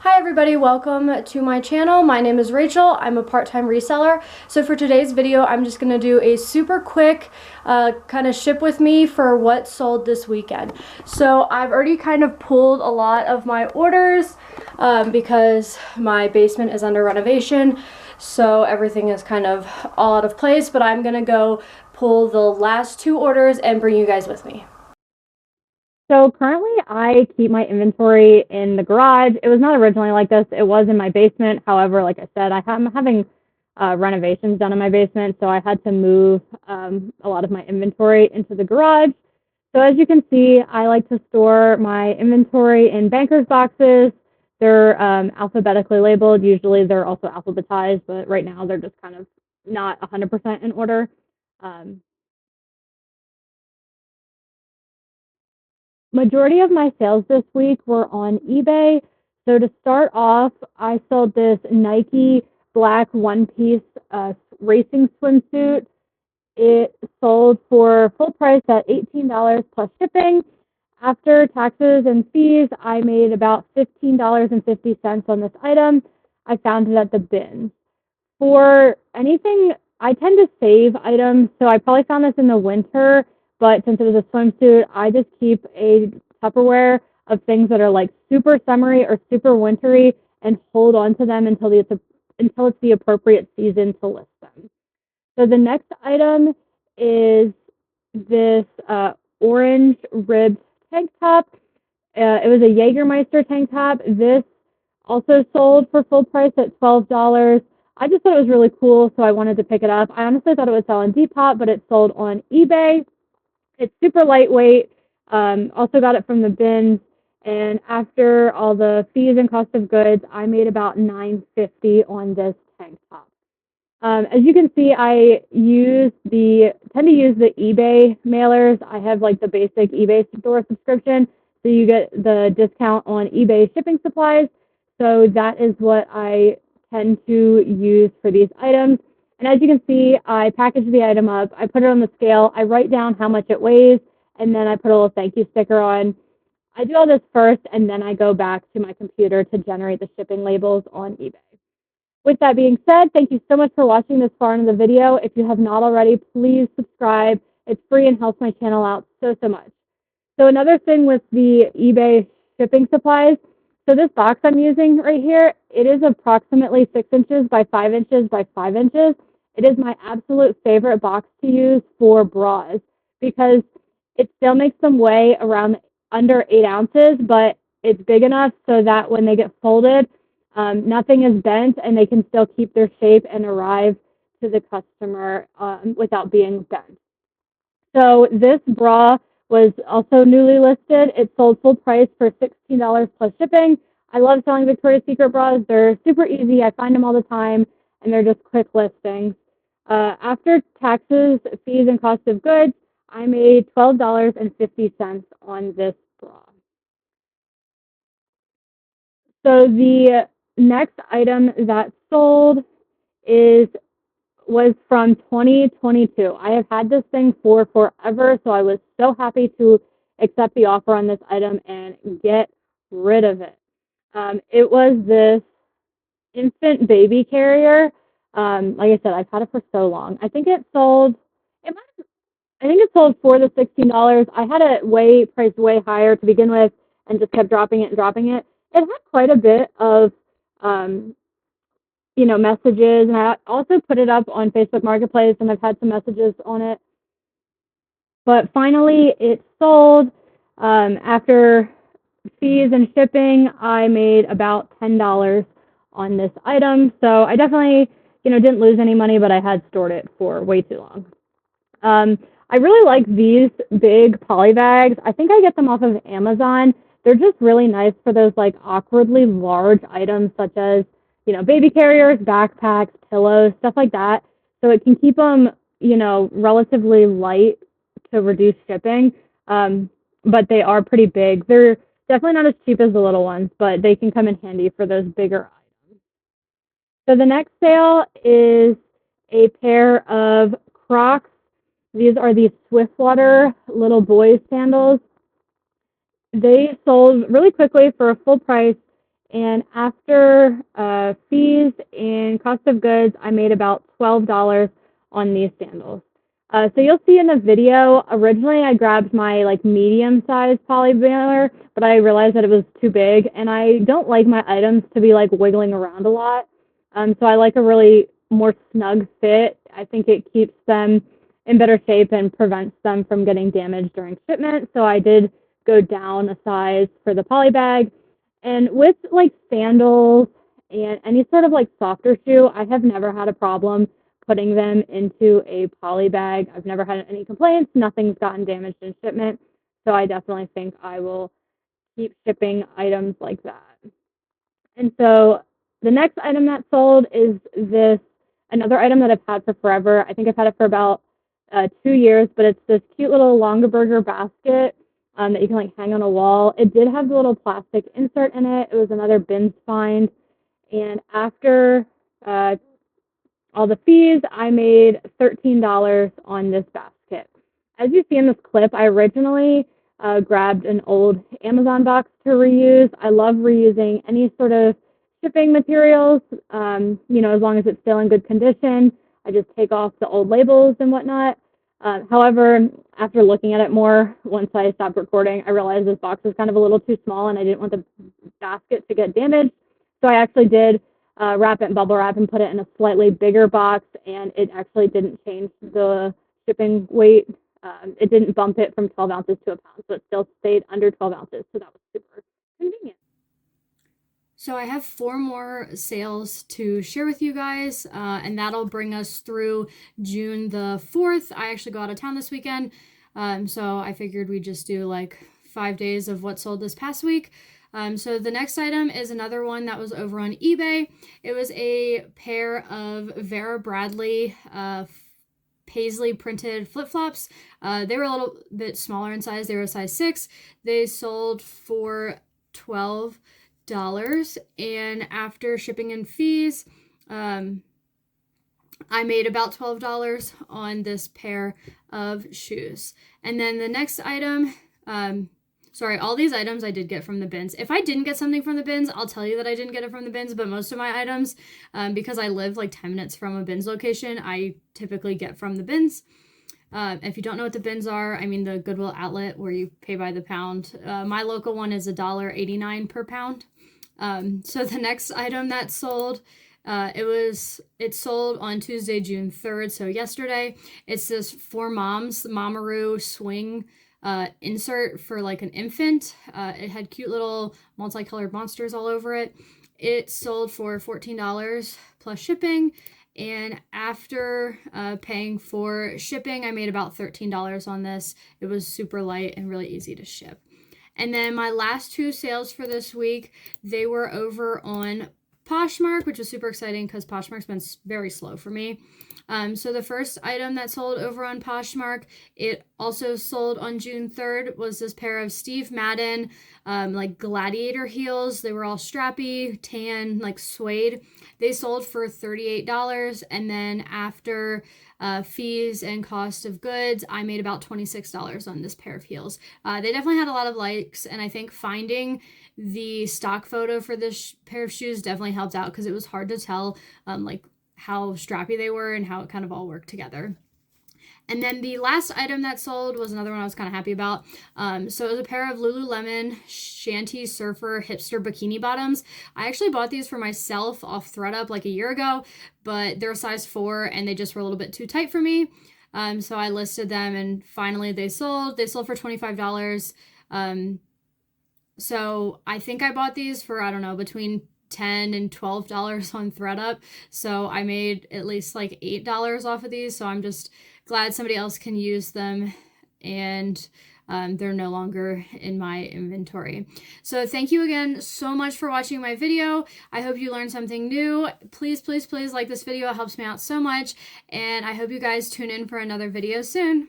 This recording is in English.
Hi everybody, welcome to my channel. My name is Rachel. I'm a part-time reseller. So for today's video, I'm just going to do a super quick kind of ship with me for what sold this weekend. So I've already kind of pulled a lot of my orders because my basement is under renovation. So everything is kind of all out of place, but I'm going to go pull the last two orders and bring you guys with me. So currently I keep my inventory in the garage. It was not originally like this. It was in my basement. However, like I said, I'm having renovations done in my basement, so I had to move a lot of my inventory into the garage. So as you can see, I like to store my inventory in banker's boxes. They're alphabetically labeled. Usually they're also alphabetized, but right now they're just kind of not 100% in order. Majority of my sales this week were on eBay. So to start off, I sold this Nike black one-piece racing swimsuit. It sold for full price at $18 plus shipping. After taxes and fees, I made about $15.50 on this item. I found it at the bin. For anything, I tend to save items, so I probably found this in the winter, but since it was a swimsuit, I just keep a Tupperware of things that are like super summery or super wintry and hold on to them until it's the appropriate season to list them. So the next item is this orange ribbed tank top. It was a Jägermeister tank top. This also sold for full price at $12. I just thought it was really cool, so I wanted to pick it up. I honestly thought it would sell on Depop, but it sold on eBay. It's super lightweight. Also got it from the bins, and after all the fees and cost of goods, I made about $9.50 on this tank top. As you can see, I tend to use the eBay mailers. I have like the basic eBay store subscription, so you get the discount on eBay shipping supplies. So that is what I tend to use for these items. And as you can see, I package the item up, I put it on the scale, I write down how much it weighs, and then I put a little thank you sticker on. I do all this first, and then I go back to my computer to generate the shipping labels on eBay. With that being said, thank you so much for watching this far into the video. If you have not already, please subscribe. It's free and helps my channel out so much. So another thing with the eBay shipping supplies, so this box I'm using right here, it is approximately 6 inches by 5 inches by 5 inches. It is my absolute favorite box to use for bras because it still makes them weigh around under 8 ounces, but it's big enough so that when they get folded, nothing is bent and they can still keep their shape and arrive to the customer without being bent. So this bra was also newly listed. It sold full price for $16 plus shipping. I love selling Victoria's Secret bras. They're super easy. I find them all the time, and they're just quick listings. After taxes, fees, and cost of goods, I made $12.50 on this bra. So the next item that sold was from 2022. I have had this thing for forever, so I was so happy to accept the offer on this item and get rid of it. It was this infant baby carrier. Like I said, I've had it for so long. I think it sold for the $16. I had it priced way higher to begin with and just kept dropping it and dropping it. It had quite a bit of messages, and I also put it up on Facebook Marketplace, and I've had some messages on it. But finally, it sold. After fees and shipping, I made about $10 on this item. So I definitely, didn't lose any money, but I had stored it for way too long. I really like these big poly bags. I think I get them off of Amazon. They're just really nice for those like awkwardly large items such as baby carriers, backpacks, pillows, stuff like that. So it can keep them, relatively light to reduce shipping. But they are pretty big. They're definitely not as cheap as the little ones, but they can come in handy for those bigger items. So the next sale is a pair of Crocs. These are the Swiftwater little boys sandals. They sold really quickly for a full price. And after fees and cost of goods, I made about $12 on these sandals. So you'll see in the video, originally I grabbed my like medium sized poly baler, but I realized that it was too big, and I don't like my items to be like wiggling around a lot. So I like a really more snug fit. I think it keeps them in better shape and prevents them from getting damaged during shipment. So I did go down a size for the poly bag. And with like sandals and any sort of like softer shoe, I have never had a problem putting them into a poly bag. I've never had any complaints. Nothing's gotten damaged in shipment. So I definitely think I will keep shipping items like that. And so the next item that sold is this, another item that I've had for forever. I think I've had it for about 2 years, but it's this cute little Longaberger basket that you can like hang on a wall. It did have the little plastic insert in it. It was another bins find. And after all the fees, I made $13 on this basket. As you see in this clip, I originally grabbed an old Amazon box to reuse. I love reusing any sort of shipping materials, as long as it's still in good condition. I just take off the old labels and whatnot. However, after looking at it more, once I stopped recording, I realized this box was kind of a little too small and I didn't want the basket to get damaged. So I actually did wrap it in bubble wrap and put it in a slightly bigger box, and it actually didn't change the shipping weight. It didn't bump it from 12 ounces to a pound, so it still stayed under 12 ounces. So that was super convenient. So I have 4 more sales to share with you guys, and that'll bring us through June the 4th. I actually go out of town this weekend, so I figured we'd just do like 5 days of what sold this past week. So the next item is another one that was over on eBay. It was a pair of Vera Bradley paisley printed flip-flops. They were a little bit smaller in size. They were a size 6. They sold for $12. And after shipping and fees, I made about $12 on this pair of shoes. And then the next item, all these items I did get from the bins. If I didn't get something from the bins, I'll tell you that I didn't get it from the bins, but most of my items, because I live like 10 minutes from a bins location, I typically get from the bins. If you don't know what the bins are, I mean the Goodwill outlet where you pay by the pound. My local one is $1.89 per pound. So the next item that sold, it sold on Tuesday, June 3rd, so yesterday. It's this For Moms Mamaroo swing insert for like an infant. It had cute little multicolored monsters all over it. It sold for $14 plus shipping, and after paying for shipping, I made about $13 on this. It was super light and really easy to ship. And then my last 2 sales for this week, they were over on Poshmark, which was super exciting because Poshmark's been very slow for me. So the first item that sold over on Poshmark, it also sold on June 3rd, was this pair of Steve Madden, like gladiator heels. They were all strappy, tan, like suede. They sold for $38. And then after fees and cost of goods, I made about $26 on this pair of heels. They definitely had a lot of likes, and I think finding the stock photo for this pair of shoes definitely helped out because it was hard to tell like how strappy they were and how it kind of all worked together. And then the last item that sold was another one I was kind of happy about. So it was a pair of Lululemon Shanty Surfer Hipster Bikini Bottoms. I actually bought these for myself off ThredUp like a year ago, but they're a size 4 and they just were a little bit too tight for me. So I listed them and finally they sold. They sold for $25. So I think I bought these for, I don't know, between $10 and $12 on ThredUp. So I made at least like $8 off of these. So I'm just glad somebody else can use them, and they're no longer in my inventory. So thank you again so much for watching my video. I hope you learned something new. Please, please, please like this video. It helps me out so much. And I hope you guys tune in for another video soon.